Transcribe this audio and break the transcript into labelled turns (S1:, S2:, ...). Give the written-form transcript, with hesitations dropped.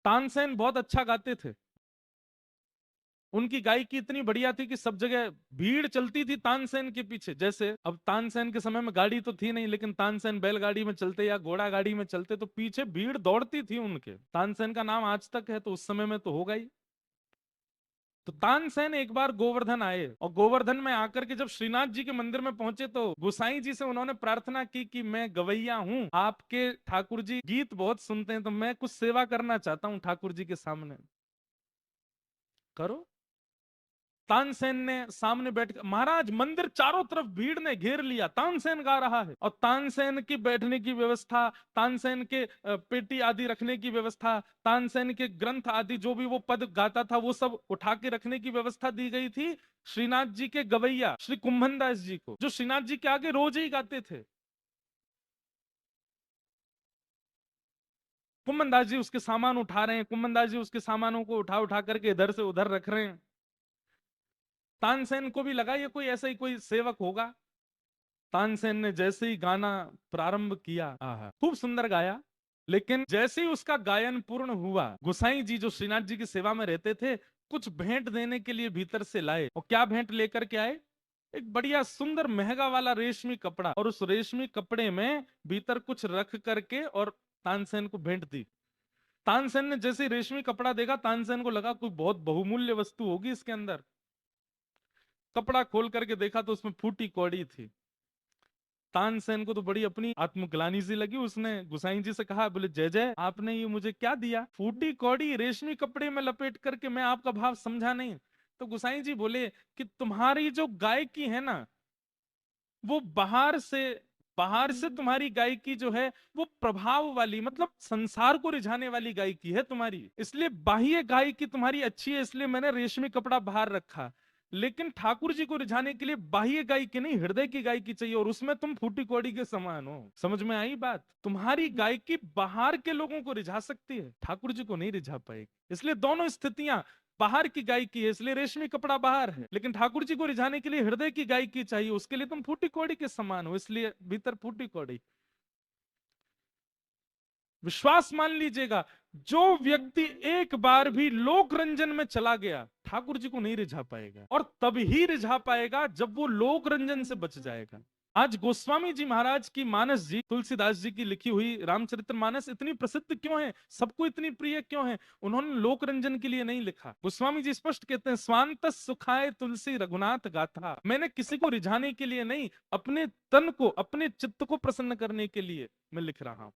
S1: तानसेन बहुत अच्छा गाते थे। उनकी गायकी इतनी बढ़िया थी कि सब जगह भीड़ चलती थी तानसेन के पीछे। जैसे अब तानसेन के समय में गाड़ी तो थी नहीं, लेकिन तानसेन बैलगाड़ी में चलते या घोड़ा गाड़ी में चलते तो पीछे भीड़ दौड़ती थी उनके। तानसेन का नाम आज तक है, तो उस समय में तो होगा ही। तो तानसेन एक बार गोवर्धन आए, और गोवर्धन में आकर के जब श्रीनाथ जी के मंदिर में पहुंचे तो गोसाई जी से उन्होंने प्रार्थना की कि मैं गवैया हूं, आपके ठाकुर जी गीत बहुत सुनते हैं, तो मैं कुछ सेवा करना चाहता हूं ठाकुर जी के सामने। करो। तानसेन ने सामने बैठ, महाराज मंदिर चारों तरफ भीड़ ने घेर लिया, तानसेन गा रहा है, और तानसेन की बैठने की व्यवस्था, तानसेन के पेटी आदि रखने की व्यवस्था, तानसेन के ग्रंथ आदि जो भी वो पद गाता था वो सब उठा के रखने की व्यवस्था दी गई थी श्रीनाथ जी के गवैया श्री कुंभन दास जी को, जो श्रीनाथ जी के आगे रोज ही गाते थे। कुंभन दास जी उसके सामान उठा रहे हैं, कुंभन दास जी उसके सामानों को उठा उठा करके इधर से उधर रख रहे हैं। तानसेन को भी लगा ये कोई ऐसा ही कोई सेवक होगा। तानसेन ने जैसे ही गाना प्रारंभ किया, आहा, खूब सुंदर गाया। लेकिन जैसे ही उसका गायन पूर्ण हुआ, गोसाई जी जो श्रीनाथ जी की सेवा में रहते थे, कुछ भेंट देने के लिए भीतर से लाए। और क्या भेंट लेकर के आए? एक बढ़िया सुंदर महंगा वाला रेशमी कपड़ा, और उस रेशमी कपड़े में भीतर कुछ रख करके और तानसेन को भेंट दी। तानसेन ने जैसे ही रेशमी कपड़ा देखा, तानसेन को लगा कोई बहुत बहुमूल्य वस्तु होगी इसके अंदर। कपड़ा खोल करके देखा तो उसमें फूटी कौड़ी थी। तानसेन को तो बड़ी अपनी आत्मग्लानि सी लगी। उसने गुसाई जी से कहा, बोले जय जय, आपने ये मुझे क्या दिया? फूटी कौड़ी रेशमी कपड़े में लपेट करके, मैं आपका भाव समझा नहीं। तो गुसाई जी बोले कि तुम्हारी जो गायकी है ना, वो बाहर से तुम्हारी गायकी जो है वो प्रभाव वाली, मतलब संसार को रिझाने वाली गायकी है तुम्हारी, इसलिए बाह्य गायकी तुम्हारी अच्छी है, इसलिए मैंने रेशमी कपड़ा बाहर रखा। लेकिन ठाकुर जी को रिझाने के लिए बाह्य गायकी नहीं, हृदय की गायकी चाहिए, और उसमें तुम फूटी कौड़ी के समान हो। समझ में आई बात? तुम्हारी गायकी बाहर के लोगों को रिझा सकती है, ठाकुर जी को नहीं रिझा पाएगी। इसलिए दोनों स्थितियां, बाहर की गायकी है इसलिए रेशमी कपड़ा बाहर है, लेकिन ठाकुर जी को रिझाने के लिए हृदय की गायकी चाहिए, उसके लिए तुम फूटी कौड़ी के समान हो, इसलिए भीतर फूटी कौड़ी। विश्वास मान लीजिएगा, जो व्यक्ति एक बार भी लोक रंजन में चला गया, ठाकुर जी को नहीं रिझा पाएगा, और तब ही रिझा पाएगा जब वो लोक रंजन से बच जाएगा। आज गोस्वामी जी महाराज की मानस जी, तुलसीदास जी की लिखी हुई रामचरितमानस इतनी प्रसिद्ध क्यों है, सबको इतनी प्रिय क्यों है? उन्होंने लोक रंजन के लिए नहीं लिखा। गोस्वामी जी स्पष्ट कहते हैं, स्वांत सुखाए तुलसी रघुनाथ गाथा, मैंने किसी को रिझाने के लिए नहीं, अपने तन को, अपने चित्त को प्रसन्न करने के लिए मैं लिख रहा हूं।